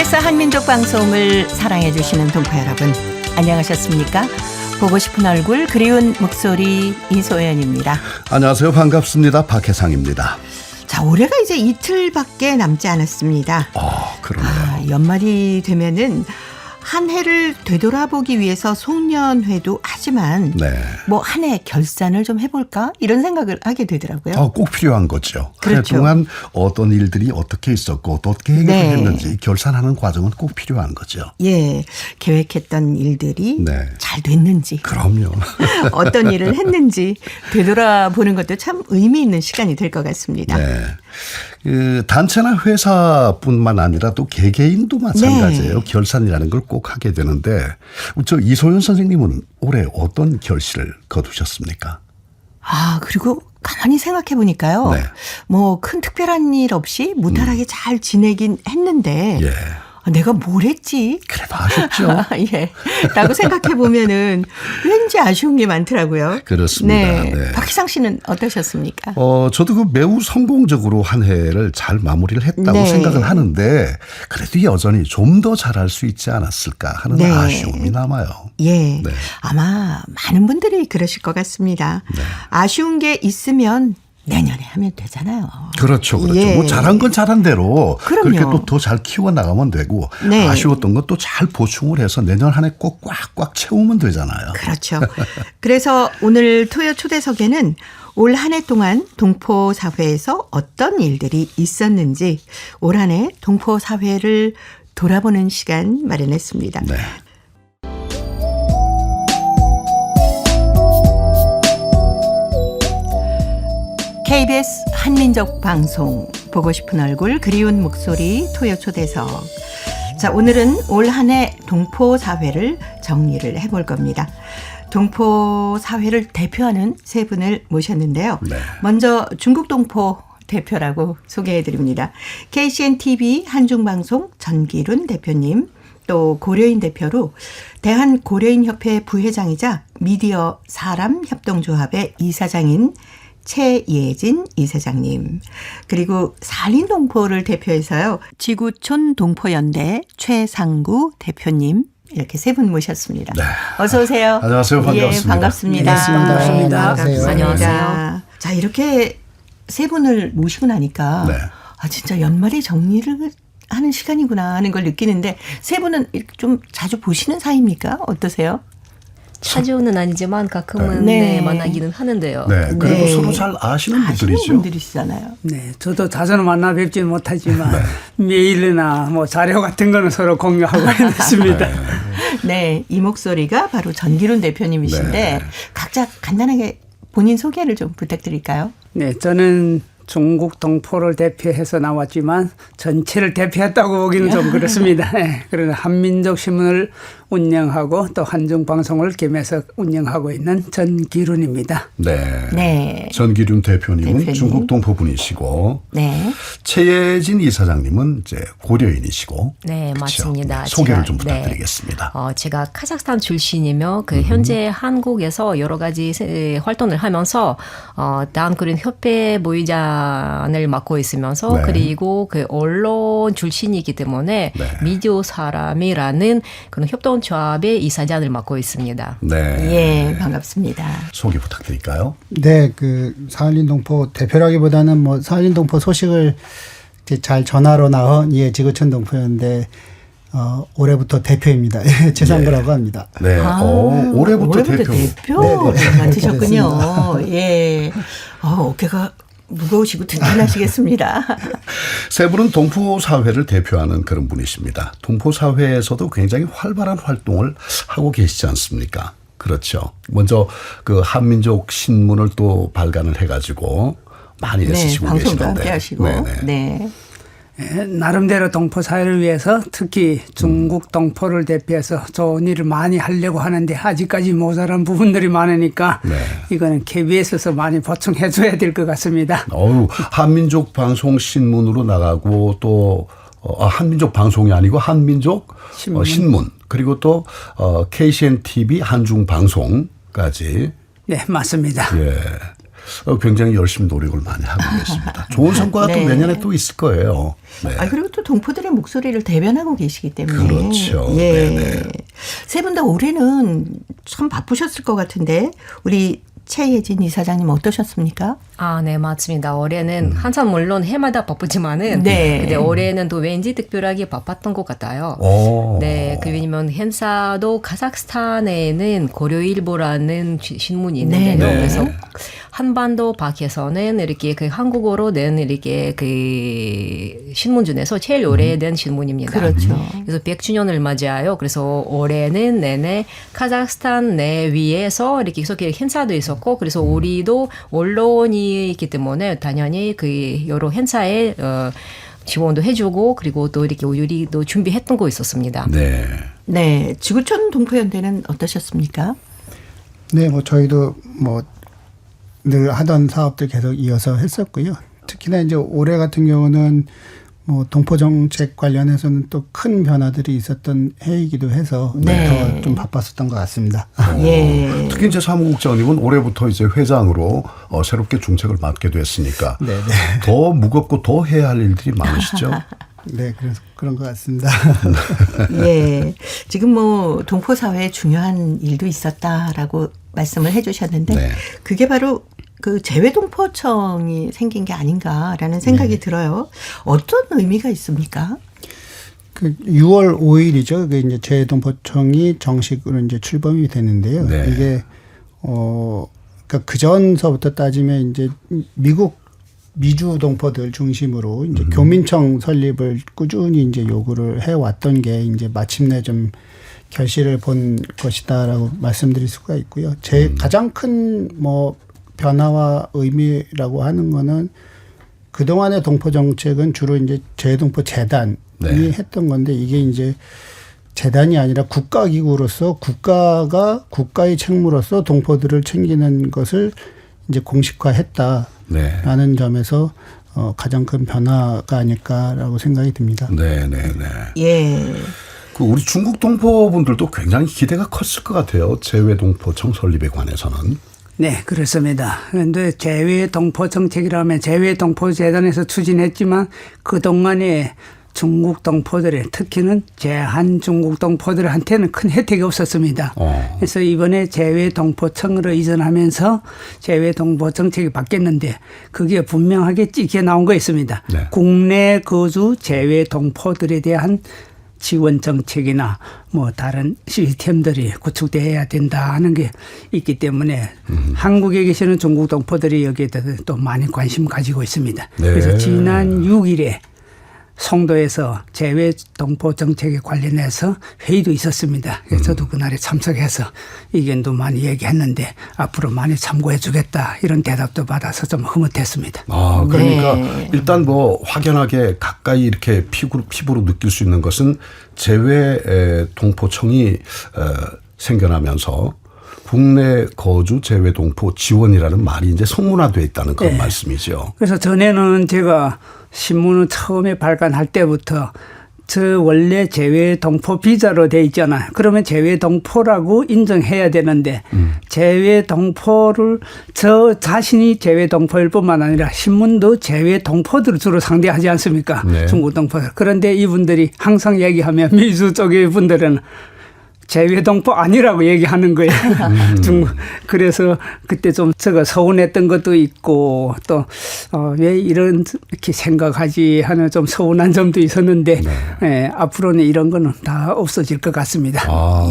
KBS 한민족 방송을 사랑해 주시는 동포 여러분, 안녕하셨습니까? 보고 싶은 얼굴, 그리운 목소리 이소연입니다. 안녕하세요. 반갑습니다. 박혜상입니다. 자, 올해가 이제 이틀밖에 남지 않았습니다. 그러네요. 연말이 되면은 한 해를 되돌아보기 위해서 송년회도 하지만 네. 뭐 한 해 결산을 좀 해볼까 이런 생각을 하게 되더라고요. 꼭 필요한 거죠. 그렇죠. 한 해 동안 어떤 일들이 어떻게 있었고 또 어떻게 해결했는지 결산하는 과정은 꼭 필요한 거죠. 예, 계획했던 일들이 네. 잘 됐는지, 그럼요. 어떤 일을 했는지 되돌아보는 것도 참 의미 있는 시간이 될 것 같습니다. 네. 그 단체나 회사뿐만 아니라 또 개개인도 마찬가지예요. 네. 결산이라는 걸 꼭 하게 되는데 저 이소연 선생님은 올해 어떤 결실을 거두셨습니까? 그리고 가만히 생각해 보니까요. 네. 뭐 큰 특별한 일 없이 무탈하게 잘 지내긴 했는데 예. 내가 뭘 했지? 그래도 아쉽죠. 예. 라고 생각해 보면은 왠지 아쉬운 게 많더라고요. 그렇습니다. 네. 네. 박희상 씨는 어떠셨습니까? 저도 그 매우 성공적으로 한 해를 잘 마무리를 했다고 네. 생각을 하는데 그래도 여전히 좀 더 잘할 수 있지 않았을까 하는 네. 아쉬움이 남아요. 예. 네. 아마 많은 분들이 그러실 것 같습니다. 네. 아쉬운 게 있으면 내년에 하면 되잖아요. 그렇죠. 그렇죠. 예. 뭐 잘한 건 잘한 대로 그럼요. 그렇게 또 더 잘 키워나가면 되고 네. 아쉬웠던 건 또 잘 보충을 해서 내년 한 해 꼭 꽉꽉 채우면 되잖아요. 그렇죠. 그래서 오늘 토요 초대석에는 올 한 해 동안 동포 사회에서 어떤 일들이 있었는지 올 한 해 동포 사회를 돌아보는 시간 마련했습니다. 네. KBS 한민족 방송 보고 싶은 얼굴 그리운 목소리 토요 초대석. 자, 오늘은 올 한 해 동포 사회를 정리를 해볼 겁니다. 동포 사회를 대표하는 세 분을 모셨는데요. 네. 먼저 중국 동포 대표라고 소개해 드립니다. KCNTV 한중방송 전기룬 대표님, 또 고려인 대표로 대한고려인협회 부회장이자 미디어 사람협동조합의 이사장인 최예진 이사장님, 그리고 산림동포를 대표해서요 지구촌 동포연대 최상구 대표님, 이렇게 세 분 모셨습니다. 네. 어서 오세요. 안녕하세요. 반갑습니다. 예, 반갑습니다. 반갑습니다. 반갑습니다. 안녕하세요. 자, 이렇게 세 분을 모시고 나니까 네. 진짜 연말에 정리를 하는 시간이구나 하는 걸 느끼는데, 세 분은 이렇게 좀 자주 보시는 사이입니까? 어떠세요? 자주는 아니지만 가끔은 네. 만나기는 하는데요. 네. 그리고 네. 서로 잘 아시는 아시는 분들이죠. 분들이시잖아요. 네, 저도 자주는 만나 뵙지는 못하지만 메일이나 뭐 자료 같은 거는 서로 공유하고 있습니다. 네, 이 목소리가 바로 전기룬 대표님이신데 네. 각자 간단하게 본인 소개를 좀 부탁드릴까요? 네, 저는 중국 동포를 대표해서 나왔지만 전체를 대표했다고 보기는 좀 그렇습니다. 네, 그러나 한민족 신문을 운영하고 또 한중방송을 겸해서 운영하고 있는 전기룬입니다. 네. 네. 전기륜 대표님은 대표님. 중국 동포분이시고 네. 최예진 이사장님은 이제 고려인이시고. 네, 그렇죠? 맞습니다. 네, 소개를 제가, 좀 네. 부탁드리겠습니다. 제가 카자흐스탄 출신이며 현재 한국에서 여러 가지 활동을 하면서 대한고려인 협회 부의장을 맡고 있으면서 네. 그리고 그 언론 출신이기 때문에 네. 미디어 사람이라는 그런 협동조합의 이사장을 맡고 있습니다. 네. 예, 반갑습니다. 소개 부탁드릴까요? 네, 그 사할린동포 대표라기보다는 뭐 사할린동포 소식을 이제 잘 전하러 나온 지구촌 동포였는데 올해부터 대표입니다. 최상구라고 합니다. 네. 올해부터 대표. 네네. 맡으셨군요. 예. 어깨가 무거우시고 든든하시겠습니다. 세 분은 동포 사회를 대표하는 그런 분이십니다. 동포 사회에서도 굉장히 활발한 활동을 하고 계시지 않습니까? 그렇죠. 먼저 그 한민족 신문을 또 발간을 해가지고 많이 네, 애쓰시고 방송도 계시는데. 함께 하시고. 네네. 네. 예, 나름대로 동포 사회를 위해서 특히 중국 동포를 대표해서 좋은 일을 많이 하려고 하는데 아직까지 모자란 부분들이 많으니까 네. 이거는 KBS에서 많이 보충해 줘야 될 것 같습니다. 한민족 방송 신문으로 나가고 또 한민족 방송이 아니고 한민족 신문 그리고 또 KCN TV 한중 방송까지. 네, 맞습니다. 예. 굉장히 열심히 노력을 많이 하고 계십니다. 좋은 성과가 네. 또 내년에 또 있을 거예요. 네. 그리고 또 동포들의 목소리를 대변하고 계시기 때문에. 그렇죠. 예. 네네. 세 분 다 올해는 참 바쁘셨을 것 같은데 우리 최예진 이사장님 어떠셨습니까? 네, 맞습니다. 올해는 한참 물론 해마다 바쁘지만은 네. 근데 올해는 또 왠지 특별하게 바빴던 것 같아요. 네, 왜냐면 행사도 카자흐스탄에는 고려일보라는 신문이 있는데요. 네. 그래서 한반도 밖에서는 이렇게 그 한국어로 낸 이렇게 그 신문 중에서 제일 오래된 신문입니다. 그렇죠. 그래서 100주년을 맞이하여 그래서 올해는 내내 카자흐스탄 내위에서 이렇게 계속 행사도 있었고 그래서 우리도 언론이 있기 때문에 당연히 그 여러 행사에 지원도 해주고 그리고 또 이렇게 우리도 준비했던 거 있었습니다. 네. 네, 지구촌 동포연대는 어떠셨습니까? 네, 뭐 저희도 뭐 늘 하던 사업들 계속 이어서 했었고요. 특히나 이제 올해 같은 경우는 뭐 동포 정책 관련해서는 또 큰 변화들이 있었던 해이기도 해서 네. 더 좀 바빴었던 것 같습니다. 예. 특히 이제 사무국장님은 올해부터 이제 회장으로 새롭게 중책을 맡게 됐으니까 네네. 더 무겁고 더 해야 할 일들이 많으시죠? 네, 그래서 그런 것 같습니다. 예. 지금 뭐 동포 사회에 중요한 일도 있었다라고 말씀을 해 주셨는데 네. 그게 바로 그 재외동포청이 생긴 게 아닌가라는 생각이 네. 들어요. 어떤 의미가 있습니까? 그 6월 5일이죠. 그 이제 재외동포청이 정식으로 이제 출범이 되는데요. 네. 이게 그러니까 그 전서부터 따지면 이제 미주 동포들 중심으로 이제 교민청 설립을 꾸준히 이제 요구를 해 왔던 게 이제 마침내 좀 결실을 본 것이다라고 말씀드릴 수가 있고요. 제 가장 큰 뭐 변화와 의미라고 하는 거는 그동안의 동포 정책은 주로 이제 재외동포 재단이 네. 했던 건데 이게 이제 재단이 아니라 국가기구로서 국가의 책무로서 동포들을 챙기는 것을 이제 공식화했다라는 네. 점에서 가장 큰 변화가 아닐까라고 생각이 듭니다. 네, 네, 네. 예. 그 우리 중국 동포분들도 굉장히 기대가 컸을 것 같아요. 재외동포청 설립에 관해서는. 네, 그렇습니다. 그런데 재외동포 정책이라면 재외동포재단에서 추진했지만 그동안에 중국 동포들의 특히는 제한 중국 동포들한테는 큰 혜택이 없었습니다. 그래서 이번에 재외동포청으로 이전하면서 재외동포 정책이 바뀌었는데 그게 분명하게 찍혀 나온 거 있습니다. 네. 국내 거주 재외동포들에 대한 지원 정책이나 뭐 다른 시스템들이 구축돼야 된다 하는 게 있기 때문에 한국에 계시는 중국 동포들이 여기에 대해서 또 많이 관심 가지고 있습니다. 네. 그래서 지난 6일에 송도에서 재외동포 정책에 관련해서 회의도 있었습니다. 그래서 저도 그날에 참석해서 의견도 많이 얘기했는데 앞으로 많이 참고해 주겠다 이런 대답도 받아서 좀 흐뭇했습니다. 그러니까 네. 일단 뭐 확연하게 가까이 이렇게 피부로 느낄 수 있는 것은 재외동포청이 생겨나면서 국내 거주 재외동포 지원이라는 말이 이제 성문화되어 있다는 그런 네. 말씀이죠. 그래서 전에는 제가 신문을 처음에 발간할 때부터 저 원래 재외동포 비자로 돼 있잖아요. 그러면 재외동포라고 인정해야 되는데 재외동포를 저 자신이 재외동포일 뿐만 아니라 신문도 재외동포들을 주로 상대하지 않습니까? 네. 중국 동포들. 그런데 이분들이 항상 얘기하면 미주 쪽의 분들은 재외동포 아니라고 얘기하는 거예요. 그래서 그때 좀 제가 서운했던 것도 있고 또 왜 이렇게 생각하지 하는 좀 서운한 점도 있었는데 예, 앞으로는 이런 거는 다 없어질 것 같습니다.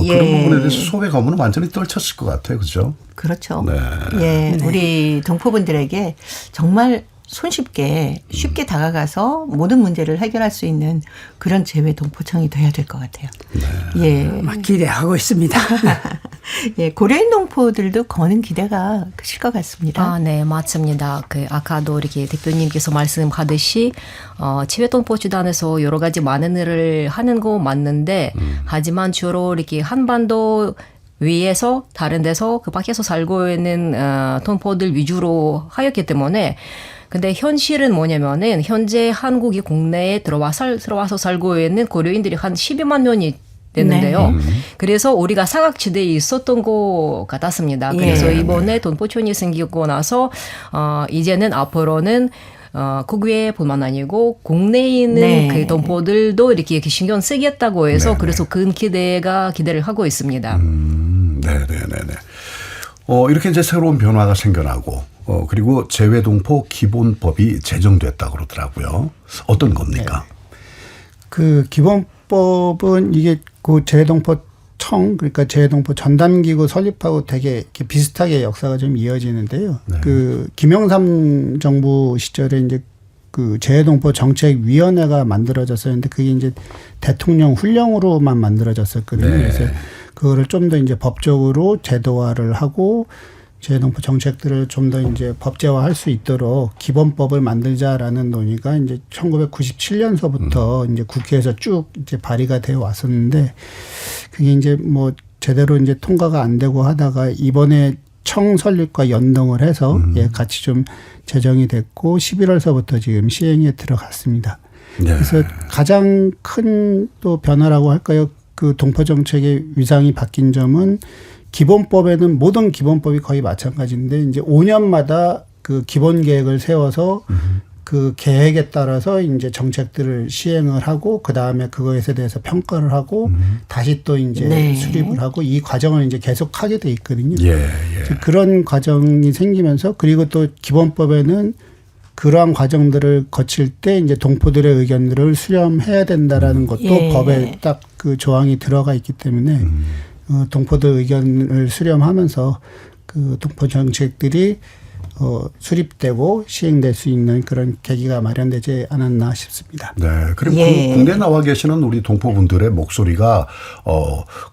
예. 그런 부분에 대해서 소외 가문은 완전히 떨쳤을 것 같아요. 그죠? 그렇죠. 네. 예. 우리 동포분들에게 정말 쉽게 다가가서 모든 문제를 해결할 수 있는 그런 재외동포청이 돼야 될 것 같아요. 예. 기대하고 있습니다. 예, 고려인 동포들도 거는 기대가 크실 것 같습니다. 네, 맞습니다. 그 아까도 이렇게 대표님께서 말씀하듯이 재외동포 주단에서 여러 가지 많은 일을 하는 거 맞는데 하지만 주로 이렇게 한반도 위에서 다른 데서 그 밖에서 살고 있는 동포들 위주로 하였기 때문에 근데 현실은 뭐냐면은 현재 한국이 국내에 들어와서 살고 있는 고려인들이 한 12만 명이 됐는데요. 그래서 우리가 사각지대에 있었던 것 같았습니다. 그래서 예. 이번에 돈포촌이 생기고 나서 이제는 앞으로는 국외뿐만 아니고 국내에 있는 네. 그 동포들도 이렇게 신경 쓰겠다고 해서 네네. 그래서 큰 기대를 하고 있습니다. 네네네네. 이렇게 이제 새로운 변화가 생겨나고, 그리고 재외동포 기본법이 제정됐다고 그러더라고요. 어떤 겁니까? 그 기본법은 이게 그 재외동포청, 그러니까 재외동포 전담기구 설립하고 되게 이렇게 비슷하게 역사가 좀 이어지는데요. 그 김영삼 정부 시절에 이제 그 재외동포 정책위원회가 만들어졌었는데 그게 이제 대통령 훈령으로만 만들어졌었거든요. 네. 그래서 그거를 좀 더 이제 법적으로 제도화를 하고 재외동포 정책들을 좀 더 이제 법제화할 수 있도록 기본법을 만들자라는 논의가 이제 1997년서부터 이제 국회에서 쭉 이제 발의가 되어 왔었는데 그게 이제 뭐 제대로 이제 통과가 안 되고 하다가 이번에 청 설립과 연동을 해서 같이 좀 제정이 됐고 11월서부터 지금 시행에 들어갔습니다. 네. 그래서 가장 큰 또 변화라고 할까요? 그 동포 정책의 위상이 바뀐 점은 기본법에는 모든 기본법이 거의 마찬가지인데 이제 5년마다 그 기본 계획을 세워서 그 계획에 따라서 이제 정책들을 시행을 하고 그 다음에 그거에 대해서 평가를 하고 다시 또 이제 네. 수립을 하고 이 과정을 이제 계속 하게 돼 있거든요. 예. 그런 과정이 생기면서 그리고 또 기본법에는 그러한 과정들을 거칠 때 이제 동포들의 의견들을 수렴해야 된다라는 것도 예. 법에 딱 그 조항이 들어가 있기 때문에 동포들 의견을 수렴하면서 그 동포 정책들이 수립되고 시행될 수 있는 그런 계기가 마련되지 않았나 싶습니다. 네. 그리고 예. 국내 나와 계시는 우리 동포분들의 목소리가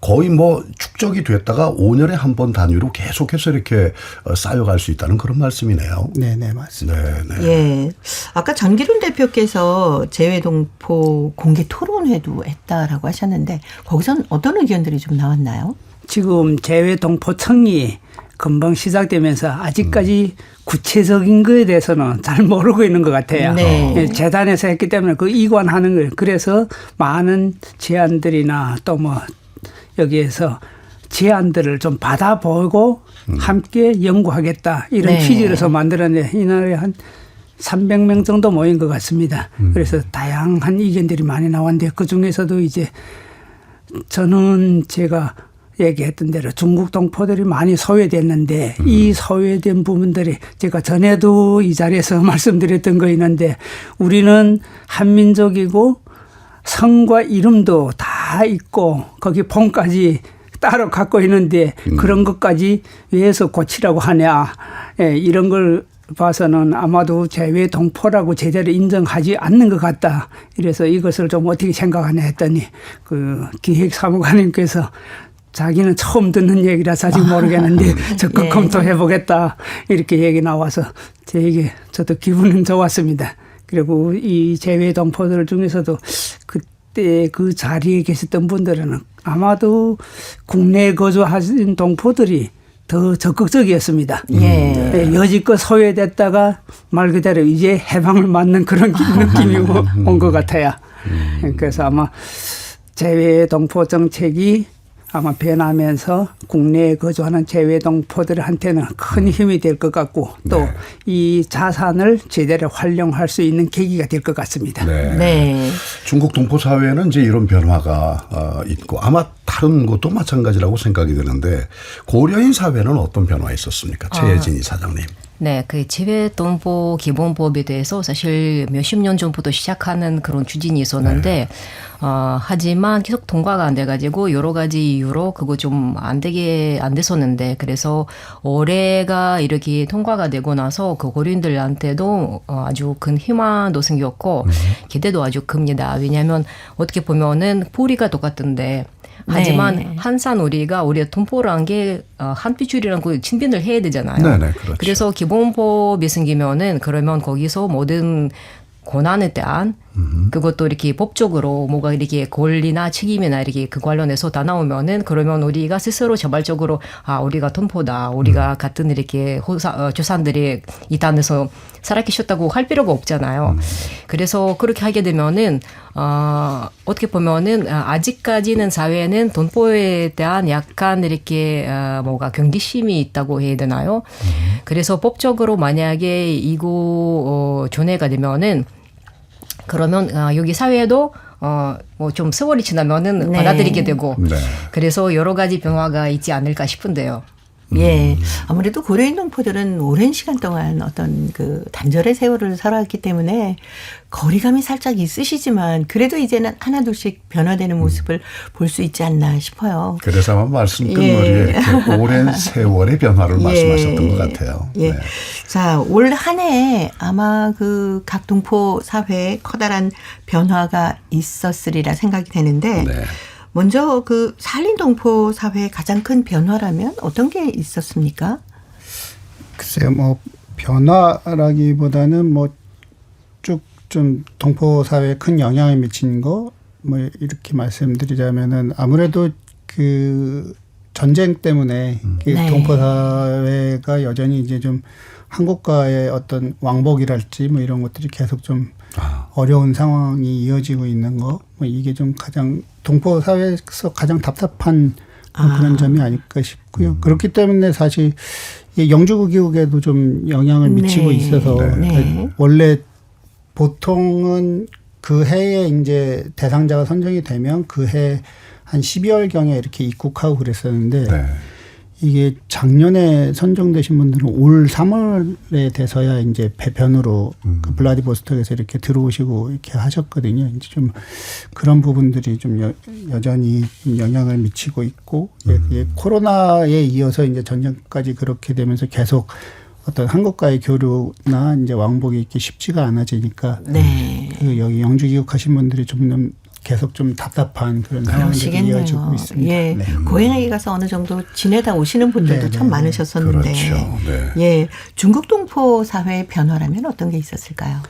거의 뭐 축적이 됐다가 5년에 한 번 단위로 계속해서 이렇게 쌓여갈 수 있다는 그런 말씀이네요. 네, 맞습니다. 네. 예. 아까 전기룬 대표께서 재외동포 공개 토론회도 했다라고 하셨는데 거기선 어떤 의견들이 좀 나왔나요? 지금 재외동포청이 금방 시작되면서 아직까지 구체적인 거에 대해서는 잘 모르고 있는 것 같아요. 네. 예, 재단에서 했기 때문에 그 이관하는 거예요. 그래서 많은 제안들이나 또 뭐 여기에서 제안들을 좀 받아보고 함께 연구하겠다 이런 네. 취지로서 만들었는데 이날에 한 300명 정도 모인 것 같습니다. 그래서 다양한 의견들이 많이 나왔는데 그중에서도 이제 저는 제가 얘기했던 대로 중국 동포들이 많이 소외됐는데 이 소외된 부분들이 제가 전에도 이 자리에서 말씀드렸던 거 있는데 우리는 한민족이고 성과 이름도 다 있고 거기 폰까지 따로 갖고 있는데 그런 것까지 왜해서 고치라고 하냐 이런 걸 봐서는 아마도 재외동포라고 제대로 인정하지 않는 것 같다. 이래서 이것을 좀 어떻게 생각하냐 했더니 그 기획사무관님께서 자기는 처음 듣는 얘기라서 아직 모르겠는데 적극 검토해보겠다. 이렇게 얘기 나와서 저에게 저도 기분은 좋았습니다. 그리고 이 재외동포들 중에서도 그때 그 자리에 계셨던 분들은 아마도 국내에 거주하신 동포들이 더 적극적이었습니다. 예. 여지껏 소외됐다가 말 그대로 이제 해방을 맞는 그런 느낌이 온 것 같아요. 그래서 아마 재외동포 정책이 아마 변하면서 국내에 거주하는 재외동포들한테는 큰 힘이 될 것 같고 또 이 자산을 제대로 활용할 수 있는 계기가 될 것 같습니다. 네. 네. 중국 동포 사회에는 이제 이런 변화가 있고 아마 다른 곳도 마찬가지라고 생각이 드는데 고려인 사회는 어떤 변화가 있었습니까? 최혜진 이사장님. 네, 그 재외동포 기본법에 대해서 사실 몇십 년 전부터 시작하는 그런 추진이 있었는데, 하지만 계속 통과가 안 돼가지고 여러 가지 이유로 그거 좀 안 됐었는데, 그래서 올해가 이렇게 통과가 되고 나서 그 고려인들한테도 아주 큰 희망도 생겼고, 기대도 아주 큽니다. 왜냐하면 어떻게 보면은 뿌리가 똑같은데, 하지만 네. 항상 우리가 동포란 게 한 핏줄이랑 그 친분을 해야 되잖아요. 네네, 그렇죠. 그래서 기본법이 생기면은 그러면 거기서 모든 고난에 대한 그것도 이렇게 법적으로 뭐가 이렇게 권리나 책임이나 이렇게 그 관련해서 다 나오면은 그러면 우리가 스스로 자발적으로 우리가 동포다, 우리가 같은 이렇게 조상들이 이 땅에서 살아계셨다고 할 필요가 없잖아요. 그래서 그렇게 하게 되면은 어떻게 보면은 아직까지는 사회는 동포에 대한 약간 이렇게 뭐가 경계심이 있다고 해야 되나요? 그래서 법적으로 만약에 이거 전해가 되면은 그러면 여기 사회에도 뭐 좀 세월이 지나면은 네. 받아들이게 되고 네. 그래서 여러 가지 변화가 있지 않을까 싶은데요. 예. 아무래도 고려인 동포들은 오랜 시간 동안 어떤 그 단절의 세월을 살아왔기 때문에 거리감이 살짝 있으시지만 그래도 이제는 하나둘씩 변화되는 모습을 볼 수 있지 않나 싶어요. 그래서 아마 말씀 예. 끝머리에 그 오랜 세월의 변화를 말씀하셨던 것 같아요. 예. 네. 자, 올 한 해 아마 그 각 동포 사회에 커다란 변화가 있었으리라 생각이 되는데 네. 먼저 그 산림 동포 사회의 가장 큰 변화라면 어떤 게 있었습니까? 글쎄요, 뭐 변화라기보다는 뭐 쭉 좀 동포 사회에 큰 영향을 미친 거 뭐 이렇게 말씀드리자면은 아무래도 그 전쟁 때문에 그 네. 동포 사회가 여전히 이제 좀 한국과의 어떤 왕복이랄지 뭐 이런 것들이 계속 좀 어려운 상황이 이어지고 있는 거, 뭐 이게 좀 가장 동포 사회에서 가장 답답한 그런 점이 아닐까 싶고요. 그렇기 때문에 사실 이 영주국익에도 좀 영향을 미치고 네. 있어서 네. 그러니까 원래 보통은 그 해에 이제 대상자가 선정이 되면 그 해 한 12월경에 이렇게 입국하고 그랬었는데 네. 이게 작년에 선정되신 분들은 올 3월에 돼서야 이제 배편으로 그 블라디보스톡에서 이렇게 들어오시고 이렇게 하셨거든요. 이제 좀 그런 부분들이 좀 여전히 영향을 미치고 있고 예, 코로나에 이어서 이제 전쟁까지 그렇게 되면서 계속 어떤 한국과의 교류나 이제 왕복이 이렇게 쉽지가 않아지니까 네. 그 여기 영주 귀국하신 분들이 좀 계속 좀 답답한 그런 상황들이 그러시겠네요. 이어지고 있습니다. 예. 네. 고향에 가서 어느 정도 지내다 오시는 분들도 네, 참 네. 많으셨었는데. 그렇죠. 네. 예. 중국 동포 사회의 변화라면 어떤 게 있었을까요?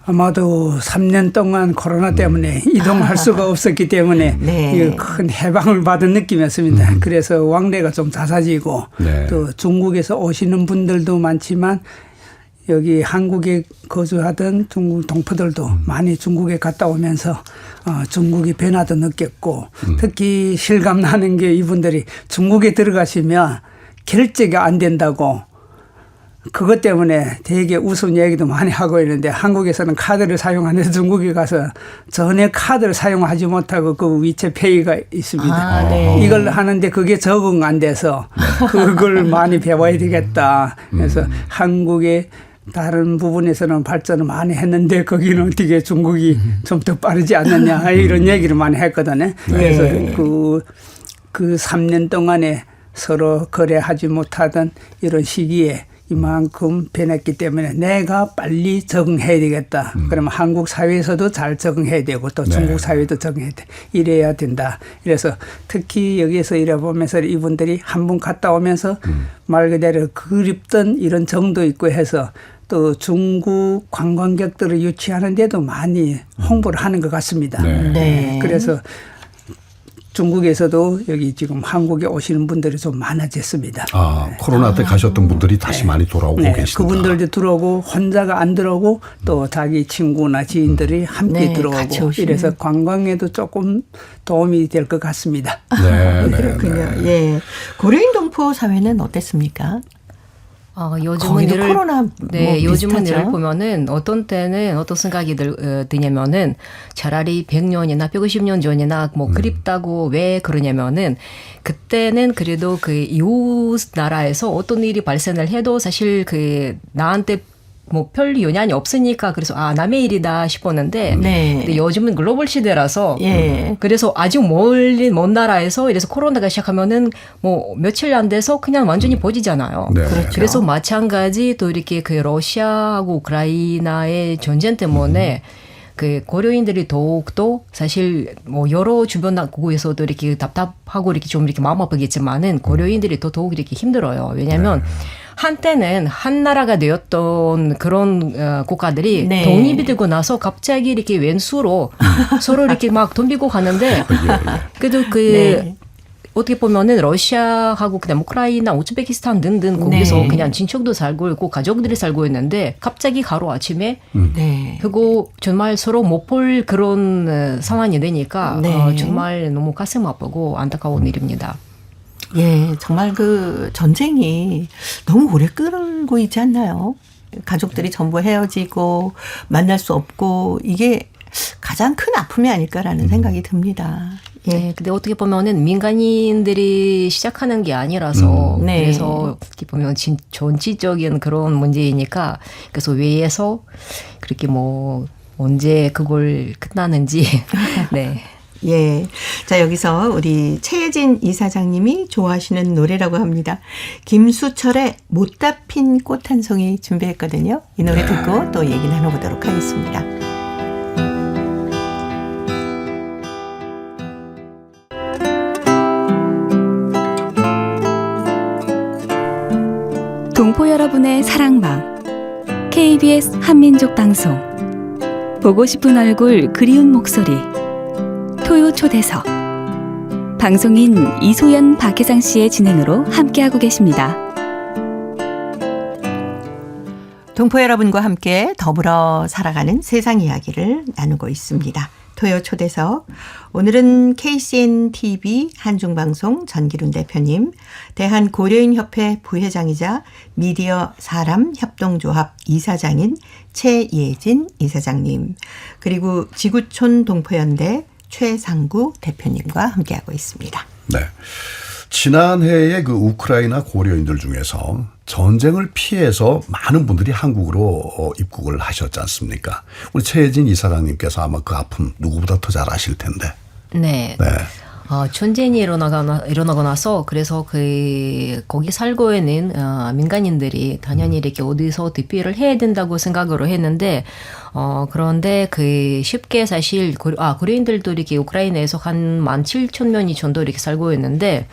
아마도 3년 동안 코로나 때문에 이동할 수가 없었기 때문에 네. 큰 해방을 받은 느낌이었습니다. 그래서 왕래가 좀 잦아지고 네. 또 중국에서 오시는 분들도 많지만 여기 한국에 거주하던 중국 동포들도 많이 중국에 갔다 오면서 중국의 변화도 느꼈고 특히 실감나는 게 이분들이 중국에 들어가시면 결제가 안 된다고 그것 때문에 되게 우스운 얘기도 많이 하고 있는데 한국에서는 카드를 사용하는데 중국에 가서 전혀 카드를 사용하지 못하고 그 위챗페이가 있습니다. 네. 이걸 하는데 그게 적응 안 돼서 그걸 많이 배워야 되겠다. 그래서 한국의 다른 부분에서는 발전을 많이 했는데 거기는 어떻게 중국이 좀 더 빠르지 않느냐 이런 얘기를 많이 했거든요. 그래서 그 3년 동안에 서로 거래하지 못하던 이런 시기에 이만큼 변했기 때문에 내가 빨리 적응해야 되겠다. 그러면 한국 사회에서도 잘 적응해야 되고 또 중국 사회도 적응해야 돼. 이래야 된다. 그래서 특히 여기에서 일해보면서 이분들이 한 번 갔다 오면서 말 그대로 그립던 이런 정도 있고 해서 또 중국 관광객들을 유치하는 데도 많이 홍보를 하는 것 같습니다. 네. 그래서 중국에서도 여기 지금 한국에 오시는 분들이 좀 많아졌습니다. 코로나 때 가셨던 분들이 다시 많이 돌아오고 계십니다. 그분들도 들어오고 혼자가 안 들어오고 또 자기 친구나 지인들이 함께 네, 같이 들어오고 오시는. 이래서 관광에도 조금 도움이 될 것 같습니다. 네, 네, 그렇군요. 네. 예. 고려인 동포 사회는 어땠습니까? 요즘은 거기도 예를 코로나 뭐 요즘은 비슷하죠? 예를 보면은 어떤 때는 어떤 생각이 드냐면은 차라리 100년이나 150년 전이나 뭐 그립다고 왜 그러냐면은 그때는 그래도 그 이웃 나라에서 어떤 일이 발생을 해도 사실 그 나한테 뭐 별 영향이 없으니까 그래서 남의 일이다 싶었는데 네. 근데 요즘은 글로벌 시대라서 예. 그래서 아주 먼 나라에서 이래서 코로나가 시작하면은 뭐 며칠 안 돼서 그냥 완전히 퍼지잖아요. 네. 그렇죠. 그래서 마찬가지 또 이렇게 그 러시아하고 우크라이나의 전쟁 때문에 그 고려인들이 더욱더 사실 뭐 여러 주변 국에서도 이렇게 답답하고 이렇게 좀 이렇게 마음 아프겠지만은 고려인들이 더욱 이렇게 힘들어요. 왜냐하면 한때는 한 나라가 되었던 그런 국가들이 네. 독립이 되고 나서 갑자기 이렇게 왼수로 서로 이렇게 막 덤비고 가는데 그래도 그 네. 어떻게 보면은 러시아하고 그다음 우크라이나, 우즈베키스탄 등등 거기서 네. 그냥 친척도 살고 있고 가족들이 살고 있는데 갑자기 하루 아침에 네. 그거 정말 서로 못 볼 그런 상황이 되니까 네. 정말 너무 가슴 아프고 안타까운 일입니다. 예, 정말 그 전쟁이 너무 오래 끌고 있지 않나요? 가족들이 전부 헤어지고 만날 수 없고 이게 가장 큰 아픔이 아닐까라는 생각이 듭니다. 예. 네, 근데 어떻게 보면은 민간인들이 시작하는 게 아니라서 네. 그래서 어떻게 보면 전체적인 그런 문제이니까 그래서 외에서 그렇게 뭐 언제 그걸 끝나는지 네. 예. 자, 여기서 우리 최예진 이사장님이 좋아하시는 노래라고 합니다. 김수철의 못다 핀 꽃 한 송이 준비했거든요. 이 노래 듣고 또 얘기 나눠보도록 하겠습니다. 동포 여러분의 사랑방 KBS 한민족 방송 보고 싶은 얼굴 그리운 목소리 토요 초대석 방송인 이소연 박혜상 씨의 진행으로 함께하고 계십니다. 동포 여러분과 함께 더불어 살아가는 세상 이야기를 나누고 있습니다. 토요 초대석. 오늘은 KCN TV 한중방송 전기룬 대표님, 대한고려인협회 부회장이자 미디어 사람협동조합 이사장인 최예진 이사장님, 그리고 지구촌 동포연대 최상구 대표님과 함께하고 있습니다. 네. 지난해에 그 우크라이나 고려인들 중에서 전쟁을 피해서 많은 분들이 한국으로 입국을 하셨지 않습니까? 우리 최예진 이사장님께서 아마 그 아픔 누구보다 더 잘 아실 텐데. 네. 네. 전쟁이 일어나고 나서 그래서 거기 살고 있는 민간인들이 당연히 이렇게 어디서 대피를 해야 된다고 생각으로 했는데 그런데 쉽게 사실 고려인들도 이렇게 우크라이나에서 한 17,000명이 정도 이렇게 살고 있는데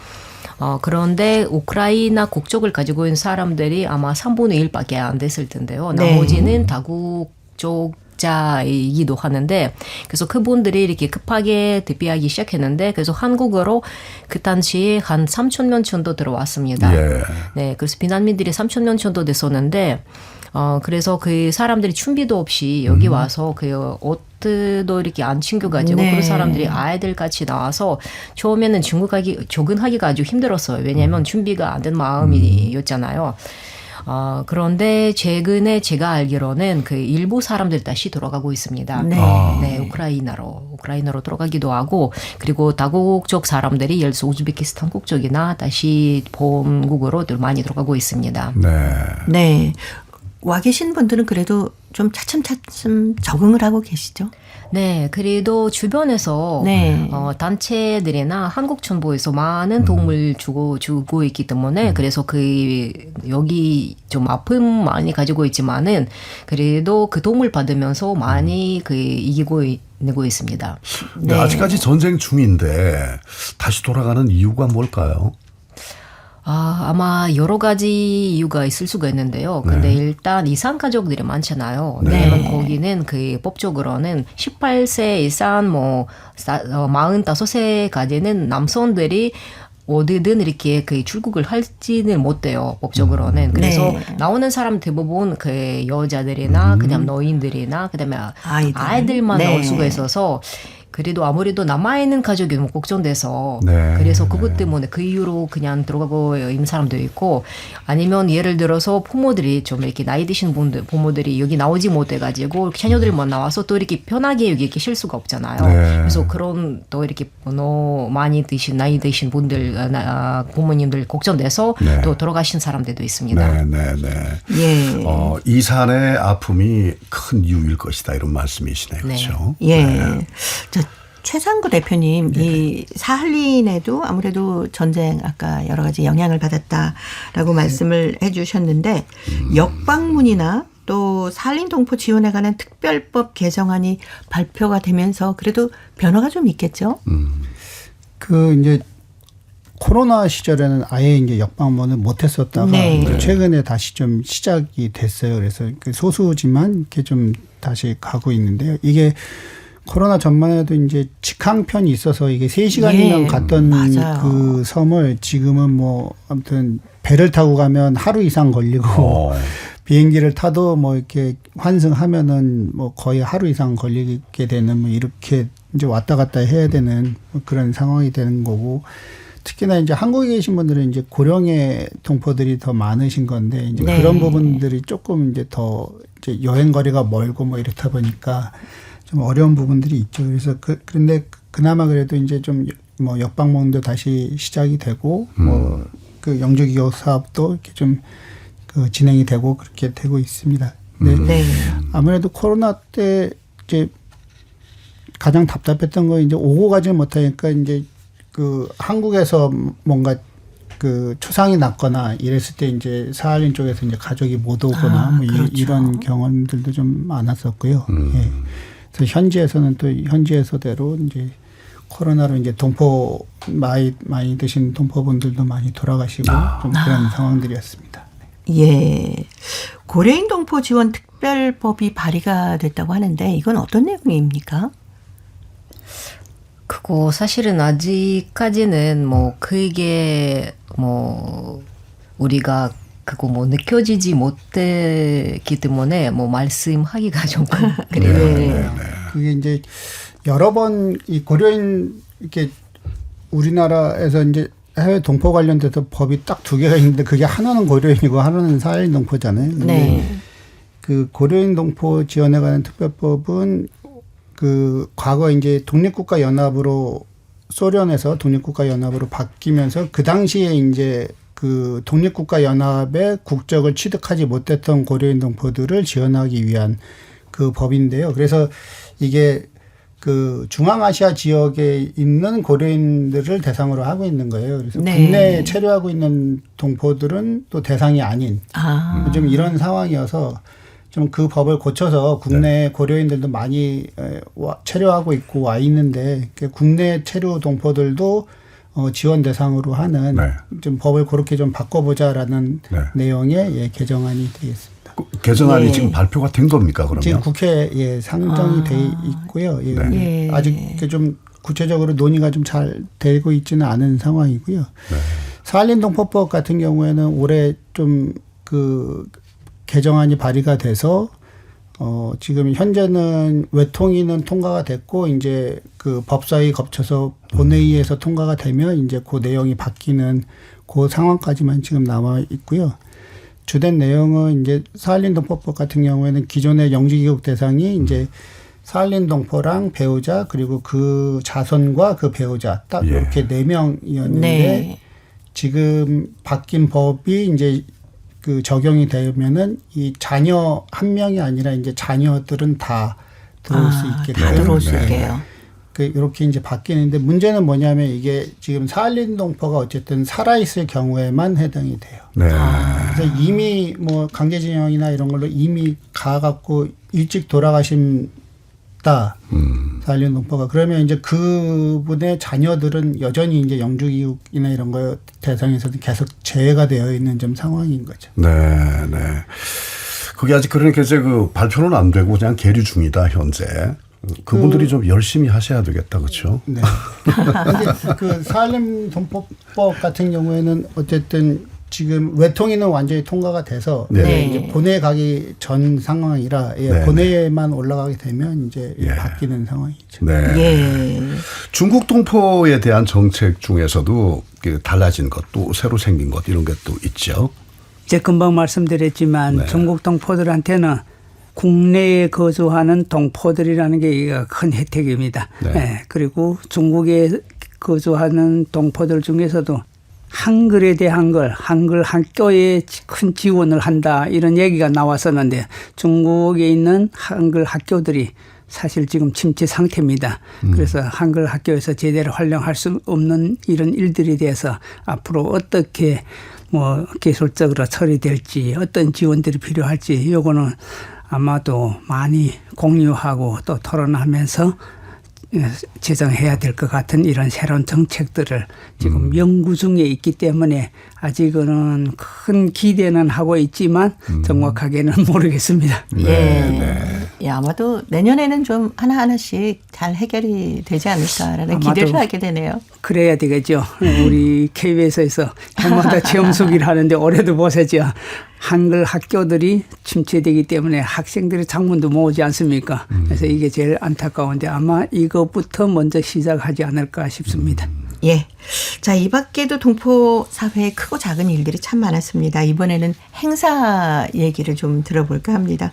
그런데 우크라이나 국적을 가지고 있는 사람들이 아마 3분의 1밖에 안 됐을 텐데요. 네. 나머지는 다국적 자이기도 하는데 그래서 그분들이 이렇게 급하게 대피하기 시작했는데 그래서 한국으로 그 당시에 한 3,000명 정도 들어왔습니다. 예. 네, 그래서 비난민들이 3,000명 정도 됐었는데 그래서 그 사람들이 준비도 없이 여기 와서 옷도 이렇게 안 챙겨가지고 네. 그런 사람들이 아이들 같이 나와서 처음에는 적응하기가 아주 힘들었어요. 왜냐하면 준비가 안 된 마음이었잖아요. 그런데 최근에 제가 알기로는 일부 사람들 다시 돌아가고 있습니다. 네. 네, 우크라이나로 돌아가기도 하고 그리고 다국적 사람들이 예를 들어서 우즈베키스탄 국적이나 다시 본국으로 많이 들어가고 있습니다. 네. 네. 와 계신 분들은 그래도 좀 차츰차츰 적응을 하고 계시죠? 네, 그래도 주변에서 네. 단체들이나 한국 정부에서 많은 도움을 주고 있기 때문에 그래서 여기 좀 아픔 많이 가지고 있지만은 그래도 그 도움을 받으면서 많이 이기고 있습니다. 네. 아직까지 전쟁 중인데 다시 돌아가는 이유가 뭘까요? 아마 여러 가지 이유가 있을 수가 있는데요. 근데 일단 이산 가족들이 많잖아요. 왜냐면 거기는 법적으로는 18세 이상 45세까지는 남성들이 어디든 이렇게 출국을 할지는 못돼요. 법적으로는. 그래서 네. 나오는 사람 대부분 여자들이나 그다음 노인들이나 그다음에 아이들만 네. 나올 수가 있어서 그래도 아무래도 남아있는 가족이 너무 걱정돼서 네. 그래서 그것 때문에 그 이유로 그냥 들어가고 있는 사람도 있고 아니면 예를 들어서 부모들이 좀 이렇게 나이 드신 부모들이 여기 나오지 못해가지고 자녀들만 나와서 또 이렇게 편하게 여기 쉴 수가 없잖아요. 네. 그래서 그런 또 이렇게 너무 많이 나이 드신 분들 부모님들 걱정돼서 네. 또 돌아가신 사람들도 있습니다. 네. 예. 이산의 아픔이 큰 이유일 것이다 이런 말씀이시네요. 네. 그렇죠? 예. 네. 최상구 대표님, 이 사할린에도 아무래도 전쟁 아까 여러 가지 영향을 받았다라고 말씀을 해 주셨는데 역방문이나 또 사할린 동포 지원에 관한 특별법 개정안이 발표가 되면서 그래도 변화가 좀 있겠죠? 이제 코로나 시절에는 아예 이제 역방문을 못했었다가 네. 이제 최근에 다시 좀 시작이 됐어요. 그래서 그 소수지만 이렇게 좀 다시 가고 있는데요. 이게 코로나 전만 해도 이제 직항편이 있어서 이게 3시간이면 예, 갔던 맞아요. 그 섬을 지금은 뭐 아무튼 배를 타고 가면 하루 이상 걸리고 비행기를 타도 뭐 이렇게 환승하면은 뭐 거의 하루 이상 걸리게 되는 뭐 이렇게 이제 왔다 갔다 해야 되는 뭐 그런 상황이 되는 거고, 특히나 이제 한국에 계신 분들은 이제 고령의 동포들이 더 많으신 건데 이제 네. 그런 부분들이 조금 이제 더 이제 여행 거리가 멀고 뭐 이렇다 보니까 좀 어려운 부분들이 있죠. 그래서 그런데 그나마 그래도 이제 좀 뭐 역방문도 다시 시작이 되고 뭐 그 영주기록 사업도 이렇게 좀 그 진행이 되고 그렇게 되고 있습니다. 근데 네. 아무래도 코로나 때 이제 가장 답답했던 건 이제 오고 가지 못하니까 이제 그 한국에서 뭔가 그 초상이 났거나 이랬을 때 이제 사할린 쪽에서 이제 가족이 못 오거나 뭐 그렇죠. 이런 경험들도 좀 많았었고요. 예. 그래서 현지에서는 또 현지에서대로 이제 코로나로 이제 동포 많이 드신 동포분들도 많이 돌아가시고 좀 그런 상황들이었습니다. 예. 고려인 동포 지원 특별법이 발의가 됐다고 하는데 이건 어떤 내용입니까? 그거 사실은 아직까지는 뭐 그게 뭐 우리가 그거 뭐 느껴지지 못했기 때문에 뭐 말씀하기가 조금 그래요. 네. 그게 이제 여러 번 이 고려인 이렇게 우리나라에서 이제 해외 동포 관련돼서 법이 딱 2개가 있는데 그게 하나는 고려인이고 하나는 사할린 동포잖아요. 근데 네. 그 고려인 동포 지원에 관한 특별법은 그 과거 이제 독립국가 연합으로 소련에서 독립국가 연합으로 바뀌면서 그 당시에 이제 그 독립국가 연합의 국적을 취득하지 못했던 고려인 동포들을 지원하기 위한 그 법인데요. 그래서 이게 그 중앙아시아 지역에 있는 고려인들을 대상으로 하고 있는 거예요. 그래서 네. 국내에 체류하고 있는 동포들은 또 대상이 아닌 좀 이런 상황이어서 좀 그 법을 고쳐서 국내 고려인들도 많이 체류하고 있고 와 있는데 국내 체류 동포들도 지원 대상으로 하는 좀 법을 그렇게 좀 바꿔보자라는 내용의 개정안이 되겠습니다. 개정안이 예. 지금 발표가 된 겁니까, 그러면? 지금 국회에 상정이 돼 있고요. 예. 네. 아직 좀 구체적으로 논의가 좀 잘 되고 있지는 않은 상황이고요. 사할린 동포법 같은 경우에는 올해 좀 그 개정안이 발의가 돼서 지금 현재는 외통위는 통과가 됐고 이제 그 법사위 거쳐서 본회의에서 통과가 되면 이제 그 내용이 바뀌는 그 상황까지만 지금 남아 있고요. 주된 내용은 이제 사할린 동포법 같은 경우에는 기존의 영주기록 대상이 이제 사할린 동포랑 배우자 그리고 그 자손과 그 배우자 딱 이렇게 4명이었는데 네. 지금 바뀐 법이 이제 그 적용이 되면은 이 자녀 한 명이 아니라 이제 자녀들은 다 들어올 수 있게 다 돼요. 들어올 수 있게요. 그 이렇게 이제 바뀌는데 문제는 뭐냐면 이게 지금 사할린 동포가 어쨌든 살아있을 경우에만 해당이 돼요. 네. 그래서 이미 뭐 강제징용이나 이런 걸로 이미 가갖고 일찍 돌아가신다. 사할린 동포가 그러면 이제 그분의 자녀들은 여전히 이제 영주기록이나 이런 거 대상에서도 계속 제외가 되어 있는 좀 상황인 거죠. 네, 네. 그게 아직 그러니까 이제 그 발표는 안 되고 그냥 계류 중이다, 현재. 그분들이 좀 열심히 하셔야 되겠다, 그렇죠? 네. 근데 그 사할린 동포법 같은 경우에는 어쨌든 지금 외통위는 완전히 통과가 돼서 네. 이제 본회에 가기 전 상황이라 네. 본회에만 올라가게 되면 이제 바뀌는 상황이죠. 네. 예. 중국 동포에 대한 정책 중에서도 달라진 것, 또 새로 생긴 것 이런 게 또 있죠. 이제 금방 말씀드렸지만 중국 동포들한테는 국내에 거주하는 동포들이라는 게 큰 혜택입니다. 네. 네. 그리고 중국에 거주하는 동포들 중에서도 한글에 대한 한글 학교에 큰 지원을 한다 이런 얘기가 나왔었는데 중국에 있는 한글 학교들이 사실 지금 침체 상태입니다. 그래서 한글 학교에서 제대로 활용할 수 없는 이런 일들에 대해서 앞으로 어떻게 뭐 기술적으로 처리될지 어떤 지원들이 필요할지 요거는 아마도 많이 공유하고 또 토론하면서 제정해야 될 것 같은 이런 새로운 정책들을 지금 연구 중에 있기 때문에 아직은 큰 기대는 하고 있지만 정확하게는 모르겠습니다. 예, 아마도 내년에는 좀 하나하나씩 잘 해결이 되지 않을까라는 아마도 기대를 하게 되네요. 그래야 되겠죠. 우리 KBS에서 해마다 체험 수기를 하는데 올해도 보세요. 한글 학교들이 침체되기 때문에 학생들이 장문도 모으지 않습니까? 그래서 이게 제일 안타까운데 아마 이것부터 먼저 시작하지 않을까 싶습니다. 예. 자, 이 밖에도 동포 사회에 크고 작은 일들이 참 많았습니다. 이번에는 행사 얘기를 좀 들어볼까 합니다.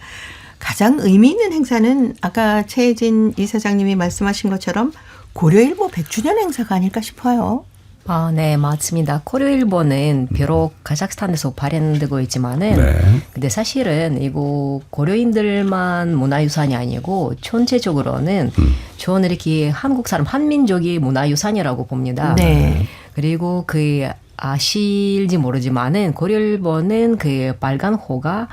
가장 의미 있는 행사는 아까 최혜진 이사장님이 말씀하신 것처럼 고려일보 100주년 행사가 아닐까 싶어요. 아, 네, 맞습니다. 고려일보는 비록 카자흐스탄에서 발행되고 있지만은, 근데 사실은 이거 고려인들만 문화유산이 아니고 전체적으로는 저는 이렇게 한국 사람 한민족이 문화유산이라고 봅니다. 네. 그리고 아실지 모르지만은 고려일보는 빨간 호가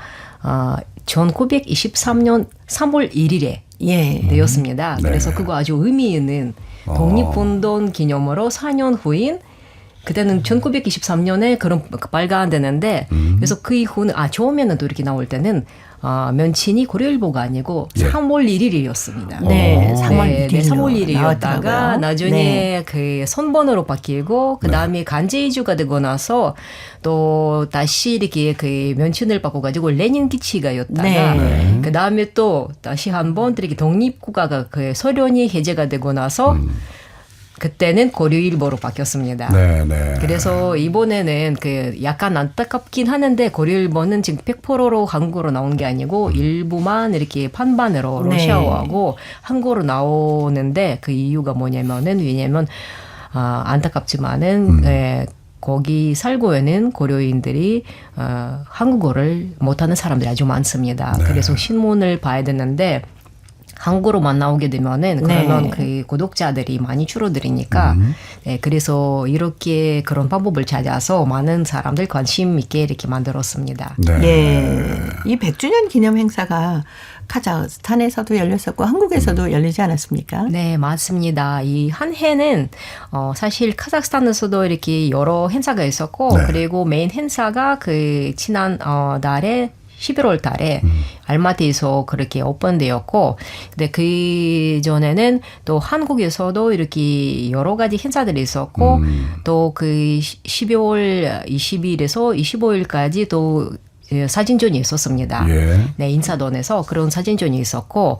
1923년 3월 1일에 예. 되었습니다. 그래서 그거 아주 의미 있는 독립운동 기념으로 4년 후인 그때는 1923년에 그런 발간되는데 그래서 그 이후는 처음에는 또 이렇게 나올 때는 면친이 고려일보가 아니고 3월 1일이었습니다. 네, 3월 1일로 3월 1일이었다가 나왔더라고요. 나중에 그 선번으로 바뀌고 그 다음에 간제이주가 되고 나서 또 다시 이렇게 그 면친을 바꿔가지고 레닌 기치가였다가 네. 그 다음에 또 다시 한번 이렇게 독립국가가 소련이 해제가 되고 나서 그때는 고려일보로 바뀌었습니다. 네. 그래서 이번에는 약간 안타깝긴 하는데 고려일보는 지금 100%로 한국어로 나온 게 아니고 일부만 이렇게 반반으로 네. 러시아어하고 한국어로 나오는데 그 이유가 뭐냐면은 왜냐면 안타깝지만은 거기 살고 있는 고려인들이 한국어를 못하는 사람들이 아주 많습니다. 그래서 신문을 봐야 되는데 한국어로만 나오게 되면은 그러면 그 구독자들이 많이 줄어들으니까 그래서 이렇게 그런 방법을 찾아서 많은 사람들 관심 있게 이렇게 만들었습니다. 예. 이 100주년 기념 행사가 카자흐스탄에서도 열렸었고 한국에서도 열리지 않았습니까? 네, 맞습니다. 이 한 해는 사실 카자흐스탄에서도 이렇게 여러 행사가 있었고 그리고 메인 행사가 지난 달에 11월 달에 알마티에서 그렇게 오픈되었고, 근데 그 전에는 또 한국에서도 이렇게 여러 가지 행사들이 있었고, 또 12월 20일에서 25일까지 또 사진전이 있었습니다. 네, 인사동에서 그런 사진전이 있었고,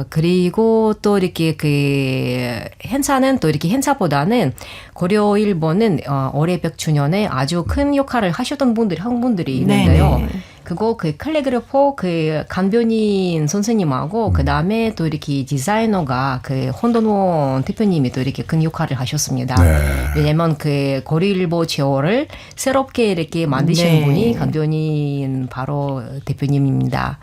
그리고 또 이렇게 행사는 또 이렇게 행사보다는 고려일보는 올해 100주년에 아주 큰 역할을 하셨던 한국 분들이 있는데요. 그거 칼리그래퍼 강변인 선생님하고 그 다음에 또 이렇게 디자이너가 혼돈원 대표님이 또 이렇게 큰 역할을 하셨습니다. 왜냐면 고려일보 제어를 새롭게 이렇게 만드신 분이 강변인 바로 대표님입니다.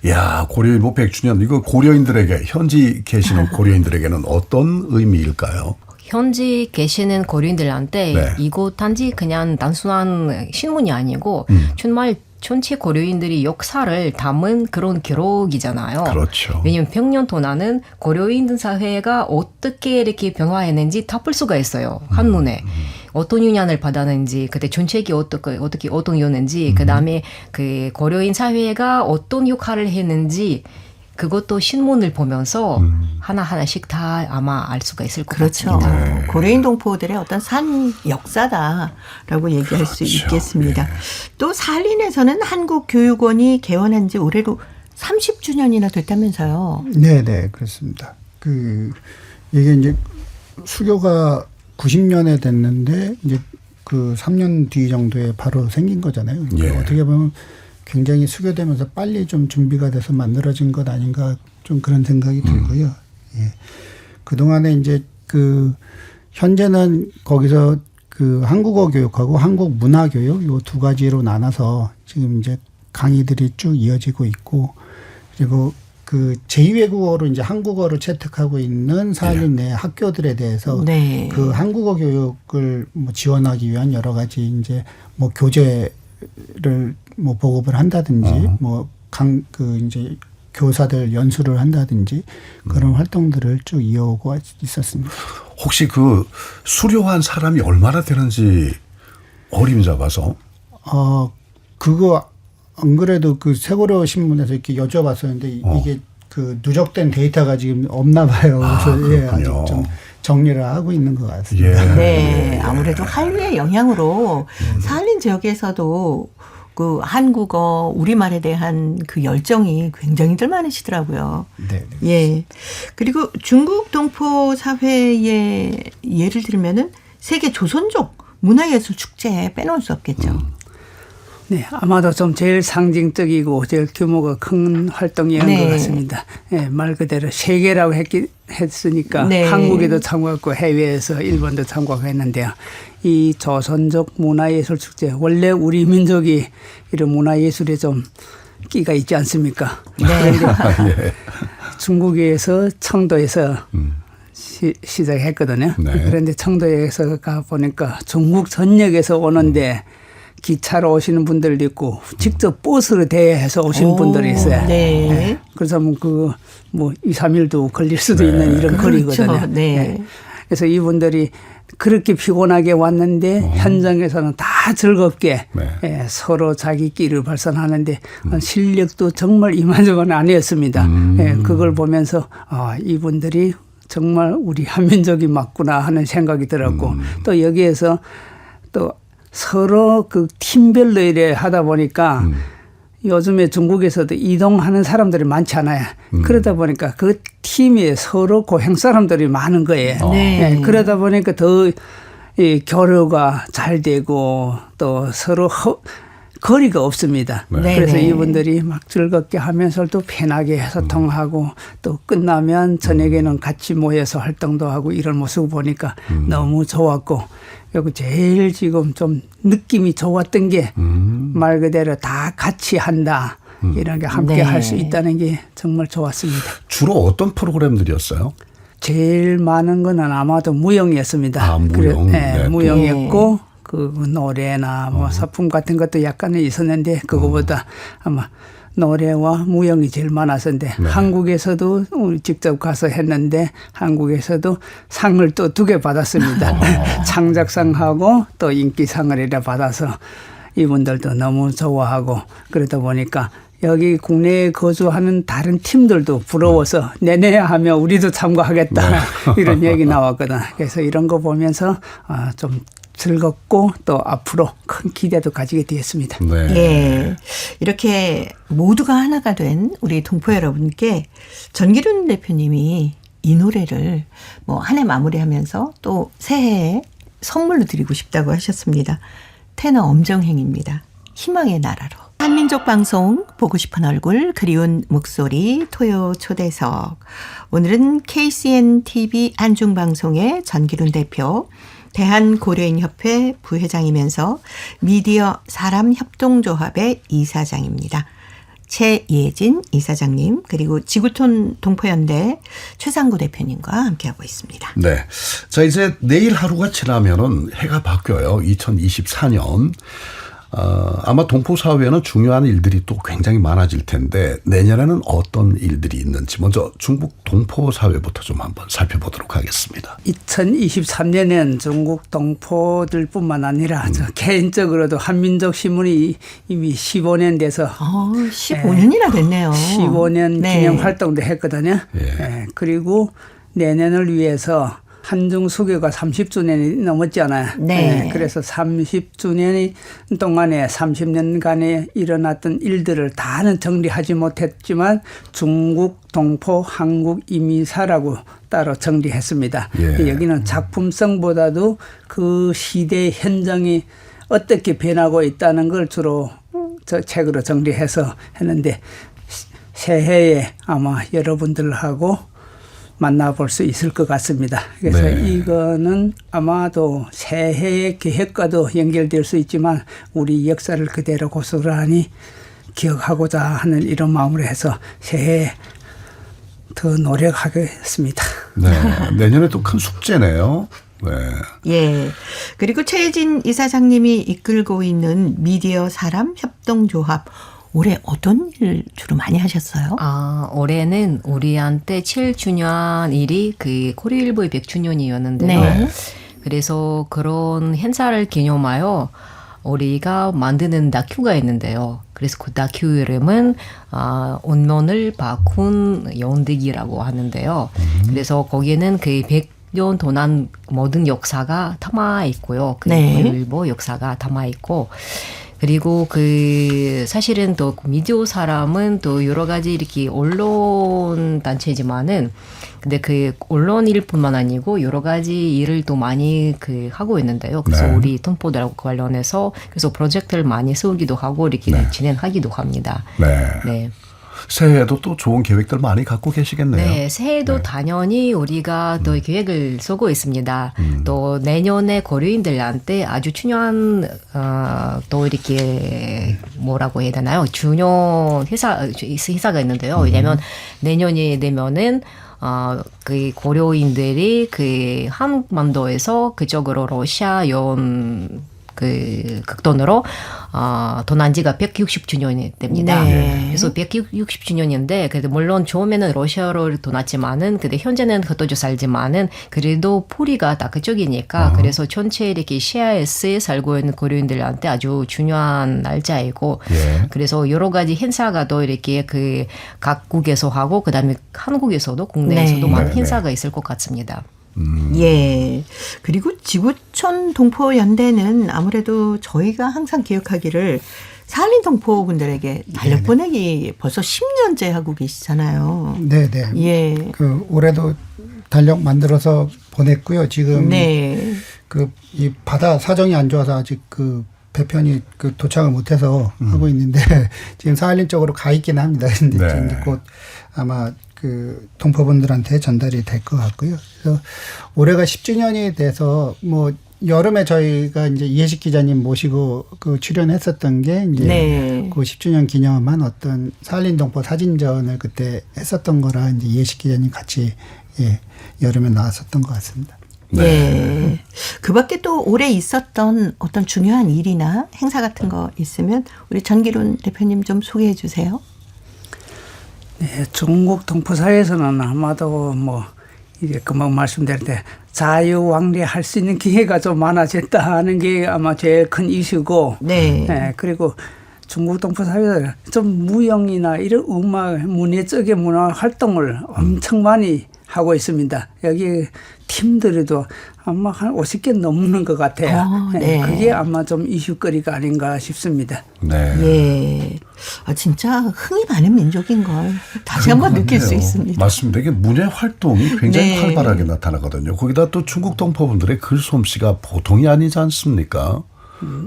야, 고려일보 100주년 이거 고려인들에게 현지 계시는 고려인들에게는 어떤 의미일까요? 현지 계시는 고려인들한테 이거 단지 그냥 단순한 신문이 아니고 정말 전체 고려인들이 역사를 담은 그런 기록이잖아요. 그렇죠. 왜냐하면 100년 동안은 고려인 사회가 어떻게 이렇게 변화했는지 다 볼 수가 있어요. 한눈에. 어떤 영향을 받았는지, 그때 정책이 어떤 였는지, 그 다음에 고려인 사회가 어떤 역할을 했는지, 그것도 신문을 보면서 하나하나씩 다 아마 알 수가 있을 것 같습니다. 고려인 동포들의 어떤 산 역사다라고 얘기할 수 있겠습니다. 또 사할린에서는 한국교육원이 개원한 지 올해로 30주년이나 됐다면서요. 네, 그렇습니다. 이게 이제 수교가 90년에 됐는데 이제 3년 뒤 정도에 바로 생긴 거잖아요. 그러니까 어떻게 보면 굉장히 수교되면서 빨리 좀 준비가 돼서 만들어진 것 아닌가 좀 그런 생각이 들고요. 그동안에 이제 현재는 거기서 한국어 교육하고 한국 문화 교육 요 두 가지로 나눠서 지금 이제 강의들이 쭉 이어지고 있고 그리고 제2외국어로 이제 한국어를 채택하고 있는 사할린 내 학교들에 대해서 그 한국어 교육을 지원하기 위한 여러 가지 이제 교재를 보급을 한다든지 이제 교사들 연수를 한다든지 그런 활동들을 쭉 이어오고 있었습니다. 혹시 그 수료한 사람이 얼마나 되는지 어림이 잡아서? 그거 안 그래도 그 세고려 신문에서 이렇게 여쭤봤었는데 이게 그 누적된 데이터가 지금 없나 봐요. 그래서 예, 아직 좀 정리를 하고 있는 것 같습니다. 예. 네, 아무래도 한류의 영향으로 사할린 지역에서도 그 한국어, 우리말에 대한 그 열정이 굉장히들 많으시더라고요. 네. 예. 그리고 중국 동포 사회의 예를 들면은 세계 조선족 문화예술 축제에 빼놓을 수 없겠죠. 네, 아마도 좀 제일 상징적이고 제일 규모가 큰 활동이었던 네. 것 같습니다. 네, 말 그대로 세계라고 했으니까 네. 한국에도 참가했고 해외에서 일본도 참가했는데요. 이 조선족 문화예술 축제 원래 우리 민족이 이런 문화예술에 좀 끼가 있지 않습니까? 그런데 중국에서 청도에서 시작했거든요. 네. 그런데 청도에서 가 보니까 중국 전역에서 오는데 기차로 오시는 분들도 있고 직접 버스로 대여해서 오시는 분들이 있어요. 네. 네. 그래서 뭐 2, 3일도 걸릴 수도 있는 이런 거리거든요. 그렇죠. 네. 네. 그래서 이분들이 그렇게 피곤하게 왔는데 현장에서는 다 즐겁게 예, 서로 자기 길을 발산하는데 실력도 정말 이만저만 아니었습니다. 예, 그걸 보면서 이분들이 정말 우리 한민족이 맞구나 하는 생각이 들었고 또 여기에서 또 서로 그 팀별로 이래 하다 보니까 요즘에 중국에서도 이동하는 사람들이 많지 않아요. 그러다 보니까 그 팀에 서로 고향 사람들이 많은 거예요. 네. 네, 그러다 보니까 더 이 교류가 잘 되고 또 서로 거리가 없습니다. 네. 그래서 네. 이분들이 막 즐겁게 하면서도 편하게 소통하고 또 끝나면 저녁에는 같이 모여서 활동도 하고 이런 모습을 보니까 너무 좋았고 그리고 제일 지금 좀 느낌이 좋았던 게 말 그대로 다 같이 한다. 이런 게 함께 네. 할 수 있다는 게 정말 좋았습니다. 주로 어떤 프로그램들이었어요? 제일 많은 거는 아마도 무용이었습니다. 아, 무용. 네, 무용이었고 그 노래나 뭐 소품 같은 것도 약간은 있었는데 그거보다 아마 노래와 무용이 제일 많았었는데 한국에서도 우리 직접 가서 했는데 한국에서도 상을 또 2개 받았습니다. 창작상하고 또 인기상을 이래 받아서 이분들도 너무 좋아하고 그러다 보니까 여기 국내에 거주하는 다른 팀들도 부러워서 내내 하면 우리도 참가하겠다 이런 얘기 나왔거든. 그래서 이런 거 보면서 좀 즐겁고 또 앞으로 큰 기대도 가지게 되었습니다. 네. 예. 이렇게 모두가 하나가 된 우리 동포 여러분께 전기륜 대표님이 이 노래를 뭐 한 해 마무리하면서 또 새해에 선물로 드리고 싶다고 하셨습니다. 테너 엄정행입니다. 희망의 나라로. 한민족 방송 보고 싶은 얼굴 그리운 목소리 토요 초대석. 오늘은 KCN TV 안중방송의 전기륜 대표 대한고려인협회 부회장이면서 미디어 사람협동조합의 이사장입니다. 최예진 이사장님 그리고 지구촌 동포연대 최상구 대표님과 함께하고 있습니다. 네. 자, 이제 내일 하루가 지나면은 해가 바뀌어요. 2024년. 아마 동포사회에는 중요한 일들이 또 굉장히 많아질 텐데 내년에는 어떤 일들이 있는지 먼저 중국 동포사회부터 좀 한번 살펴보도록 하겠습니다. 2023년엔 중국 동포들뿐만 아니라 저 개인적으로도 한민족 신문이 이미 15년 돼서 15년이나 됐네요. 15년 네. 기념 활동도 했거든요. 예, 그리고 내년을 위해서 한중 수교가 30주년이 넘었잖아요. 네. 그래서 30주년 동안에 30년간에 일어났던 일들을 다는 정리하지 못했지만 중국 동포 한국 이민사라고 따로 정리했습니다. 예. 여기는 작품성보다도 그 시대의 현장이 어떻게 변하고 있다는 걸 주로 저 책으로 정리해서 했는데 새해에 아마 여러분들하고 만나볼 수 있을 것 같습니다. 그래서 네. 이거는 아마도 새해의 계획과도 연결될 수 있지만 우리 역사를 그대로 고스란히 기억하고자 하는 이런 마음으로 해서 새해에 더 노력하겠습니다. 네. 내년에 또 큰 숙제네요. 네. 예. 그리고 최혜진 이사장님이 이끌고 있는 미디어 사람 협동조합 올해 어떤 일 주로 많이 하셨어요? 올해는 우리한테 7주년 일이 그 코리일보의 100주년이었는데요. 네. 그래서 그런 행사를 기념하여 우리가 만드는 다큐가 있는데요. 그래서 그 다큐 이름은 운명을 바꾼 연대기라고 하는데요. 그래서 거기에는 그 100년 동안 모든 역사가 담아 있고요. 그 네. 일보 역사가 담아 있고 그리고 그 사실은 또 미디어 사람은 또 여러 가지 이렇게 언론 단체지만은 근데 그 언론 일뿐만 아니고 여러 가지 일을 또 많이 그 하고 있는데요. 그래서 네. 우리 통포들하고 관련해서 그래서 프로젝트를 많이 세우기도 하고 이렇게 진행하기도 합니다. 네. 네. 새해에도 또 좋은 계획들 많이 갖고 계시겠네요. 네, 새해도 당연히 우리가 또 계획을 쓰고 있습니다. 또 내년에 고려인들한테 아주 중요한 또 이렇게 뭐라고 해야 되나요? 중요한 회사가 있는데요. 왜냐하면 내년이 되면은 그 고려인들이 그 한반도에서 그쪽으로 러시아 그 극동으로 떠난 지가 160주년이 됩니다. 네. 그래서 160주년인데 그래도 물론 처음에는 러시아로 떠났지만은 근데 현재는 흩어져 살지만은 그래도 뿌리가 다 그쪽이니까 그래서 전체 이렇게 시아에서 살고 있는 고려인들한테 아주 중요한 날짜이고 예. 그래서 여러 가지 행사가 또 이렇게 그 각국에서 하고 그다음에 한국에서도 국내에서도 네. 많은 네, 행사가 있을 것 같습니다. 예. 그리고 지구촌 동포연대는 아무래도 저희가 항상 기억하기를 산림 동포분들에게 달력 보내기 벌써 10년째 하고 계시잖아요. 네, 네. 예. 그 올해도 달력 만들어서 보냈고요. 지금 네. 그 이 바다 사정이 안 좋아서 아직 그 배편이 그 도착을 못해서 하고 있는데 지금 사할린 쪽으로 가 있긴 합니다. 근데 네. 이제 곧 아마 그 동포분들한테 전달이 될 것 같고요. 그래서 올해가 10주년이 돼서 뭐 여름에 저희가 이제 이해식 기자님 모시고 그 출연했었던 게 이제 네. 그 10주년 기념한 어떤 사할린 동포 사진전을 그때 했었던 거라 이제 이해식 기자님 같이 여름에 나왔었던 것 같습니다. 예. 그 밖에 또 올해 있었던 어떤 중요한 일이나 행사 같은 거 있으면 우리 전기룬 대표님 좀 소개해 주세요. 네, 중국 동포사회에서는 아마도 뭐 이제 금방 말씀드렸는데 자유왕래할 수 있는 기회가 좀 많아졌다 하는 게 아마 제일 큰 이슈고, 네. 네, 그리고 중국 동포사회에서 좀 무용이나 이런 음악, 문예적인 문화 활동을 엄청 많이 하고 있습니다. 여기 팀들에도 아마 한 50개 넘는 것 같아요. 네. 그게 아마 좀 이슈거리가 아닌가 싶습니다. 네. 예. 진짜 흥이 많은 민족인 걸 다시 한번 느낄 수 있습니다. 맞습니다. 이게 문예 활동이 굉장히 네. 활발하게 나타나거든요. 거기다 또 중국 동포분들의 글솜씨가 보통이 아니지 않습니까?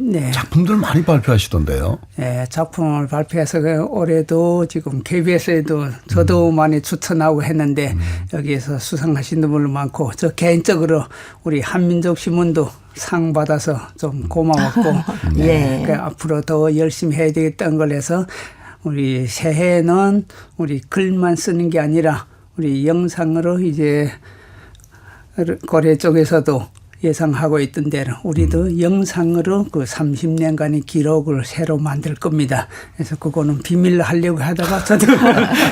네. 작품들 많이 발표하시던데요. 예, 작품을 발표해서 올해도 지금 KBS에도 저도 많이 추천하고 했는데 여기에서 수상하신 분들 많고 저 개인적으로 우리 한민족 신문도 상 받아서 좀 고마웠고 예. 그러니까 앞으로 더 열심히 해야 되겠다는 걸 해서 우리 새해에는 우리 글만 쓰는 게 아니라 우리 영상으로 이제 고려 쪽에서도 예상하고 있던 대로 우리도 영상으로 그 30년간의 기록을 새로 만들 겁니다. 그래서 그거는 비밀로 하려고 하다가 저도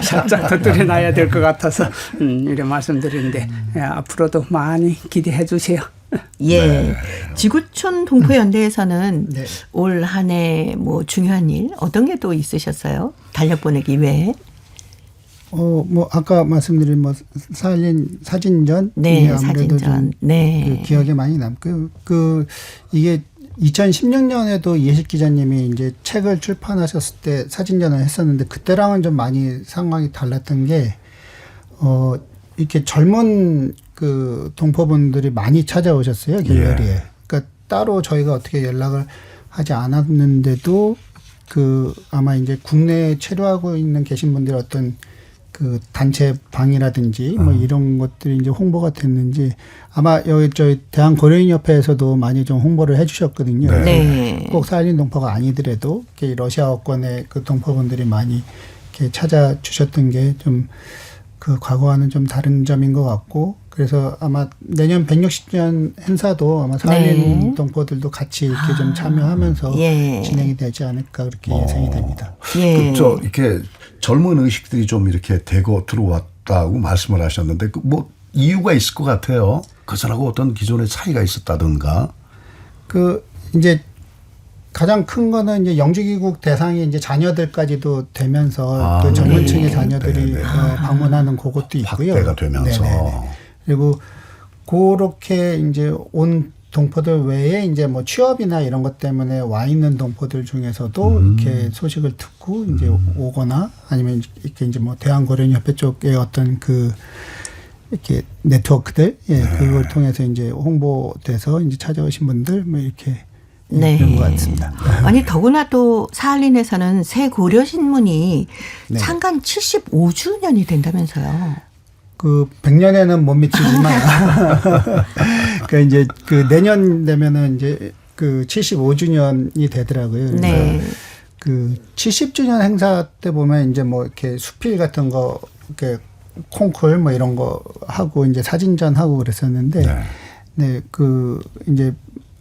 살짝 터뜨려놔야 될 것 같아서 이렇게 말씀드리는데 앞으로도 많이 기대해 주세요. 예. 지구촌 동포연대에서는 네. 올 한 해 뭐 중요한 일 어떤 게 또 있으셨어요? 달력 보내기 외에? 뭐 아까 말씀드린 뭐 사할린 사진전 네, 아무래도 사진전. 좀 네. 그 기억에 많이 남고요. 그 이게 2016년에도 이해식 기자님이 이제 책을 출판하셨을 때 사진전을 했었는데 그때랑은 좀 많이 상황이 달랐던 게 이렇게 젊은 그 동포분들이 많이 찾아오셨어요, 갤러리에. 예. 그러니까 따로 저희가 어떻게 연락을 하지 않았는데도 그 아마 이제 국내에 체류하고 있는 계신 분들 어떤 그 단체 방이라든지 뭐 이런 것들이 이제 홍보가 됐는지 아마 여기 저희 대한고려인협회에서도 많이 좀 홍보를 해주셨거든요. 네. 꼭 사할린 동포가 아니더라도 이렇게 러시아어권의 그 동포분들이 많이 이렇게 찾아주셨던 게 좀 그 과거와는 좀 다른 점인 것 같고 그래서 아마 내년 160주년 행사도 아마 사할린 네. 동포들도 같이 이렇게 좀 참여하면서 예. 진행이 되지 않을까 그렇게 예상이 됩니다. 예. 저 이렇게 젊은 의식들이 좀 이렇게 대거 들어왔다고 말씀을 하셨는데 그 뭐 이유가 있을 것 같아요. 그전하고 어떤 기존의 차이가 있었다든가. 그 이제 가장 큰 거는 이제 영주기국 대상이 이제 자녀들까지도 되면서 또 젊은층의 자녀들이 네네. 방문하는 그것도 있고요. 확대가 되면서. 네네네. 그리고 그렇게 이제 온 동포들 외에 이제 뭐 취업이나 이런 것 때문에 와 있는 동포들 중에서도 이렇게 소식을 듣고 이제 오거나 아니면 이렇게 이제 뭐 대한고려인협회 쪽의 어떤 그 이렇게 네트워크들 예, 그걸 통해서 이제 홍보돼서 이제 찾아오신 분들 뭐 이렇게 네. 그런 것 같습니다. 아니 더구나 또 사할린에서는 새 고려 신문이 네. 창간 75주년이 된다면서요. 그 100년에는 못 미치지만 그 이제 그 내년 되면은 이제 그 75주년이 되더라고요. 그래서 네. 그 70주년 행사 때 보면 이제 뭐 이렇게 수필 같은 거 이렇게 콩쿨 뭐 이런 거 하고 이제 사진전 하고 그랬었는데 네, 그 이제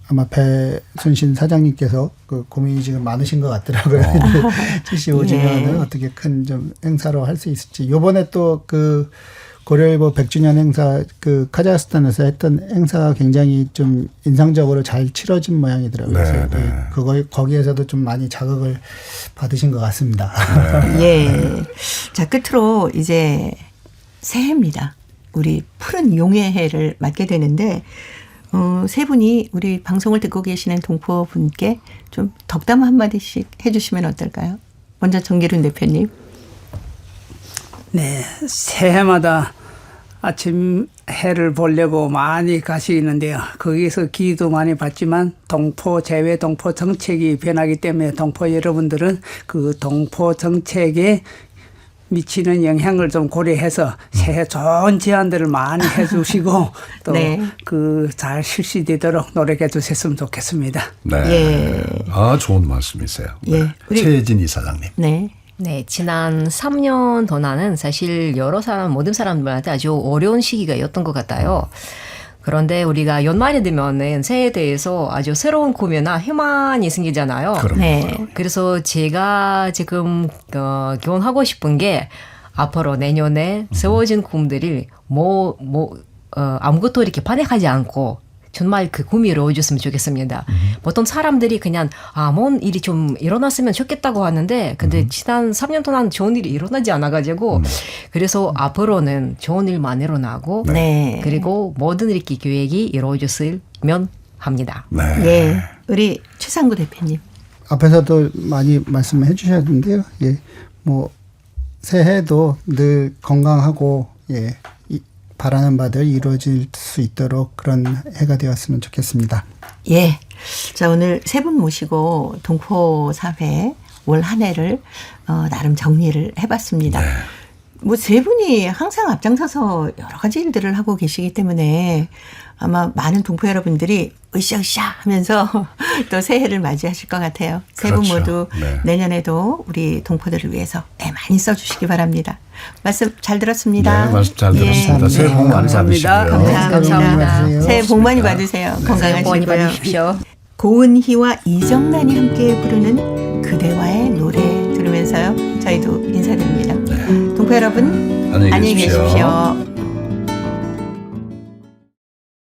아마 배순신 사장님께서 그 고민이 지금 많으신 것 같더라고요. 75주년을 예. 어떻게 큰 좀 행사로 할 수 있을지. 요번에 또 그 고려일보 100주년 행사 그 카자흐스탄에서 했던 행사가 굉장히 좀 인상적으로 잘 치러진 모양이더라고요. 그래서 네. 거기에서도 좀 많이 자극을 받으신 것 같습니다. 예. 자, 끝으로 이제 새해입니다. 우리 푸른 용의 해를 맞게 되는데 세 분이 우리 방송을 듣고 계시는 동포분께 좀 덕담 한마디씩 해주시면 어떨까요? 먼저 정기룬 대표님. 네, 새해마다 아침 해를 보려고 많이 가시는데요. 거기서 기도 많이 받지만 동포 재외 동포 정책이 변하기 때문에 동포 여러분들은 그 동포 정책에 미치는 영향을 좀 고려해서 새해 좋은 제안들을 많이 해주시고 또 네. 그 잘 실시되도록 노력해 주셨으면 좋겠습니다. 네. 예. 아, 좋은 말씀이세요. 예. 네. 우리- 최혜진 이사장님. 네. 네, 지난 3년 동안은 사실 여러 사람, 모든 사람들한테 아주 어려운 시기가였던 것 같아요. 그런데 우리가 연말이 되면은 새해에 대해서 아주 새로운 꿈이나 희망이 생기잖아요. 그럼요. 네. 그래서 제가 지금 기원하고 싶은 게 앞으로 내년에 세워진 꿈들이 아무것도 이렇게 반역하지 않고 정말 그 꿈이 이루어졌으면 좋겠습니다. 보통 사람들이 그냥 뭔 일이 좀 일어났으면 좋겠다고 하는데 근데 지난 3년 동안 좋은 일이 일어나지 않아가지고 그래서 앞으로는 좋은 일만 일어나고 네. 그리고 모든 이렇게 계획이 이루어졌으면 합니다. 네. 예. 우리 최상구 대표님. 앞에서도 많이 말씀해 주셨는데요. 예. 뭐 새해도 늘 건강하고 예. 바라는 바들 이루어질 수 있도록 그런 해가 되었으면 좋겠습니다. 예. 자, 오늘 세 분 모시고 동포사회 올 한 해를 나름 정리를 해봤습니다. 뭐 세 분이 항상 앞장서서 여러 가지 일들을 하고 계시기 때문에 아마 많은 동포 여러분들이 으쌰으쌰 하면서 또 새해를 맞이하실 것 같아요. 세 분 그렇죠. 모두 네. 내년에도 우리 동포들을 위해서 애 많이 써주시기 바랍니다. 말씀 잘 들었습니다. 네, 말씀 잘 예. 들었습니다. 새해 복 많이 감사합니다. 받으시고요. 감사합니다. 새해 복 많이 받으세요. 새해 복 많이 건강하시고요. 받으십시오. 고은희와 이정란이 함께 부르는 그대와의 노래 들으면서요. 저희도 인사드립니다. 동포 여러분 안녕히 계십시오. 계십시오.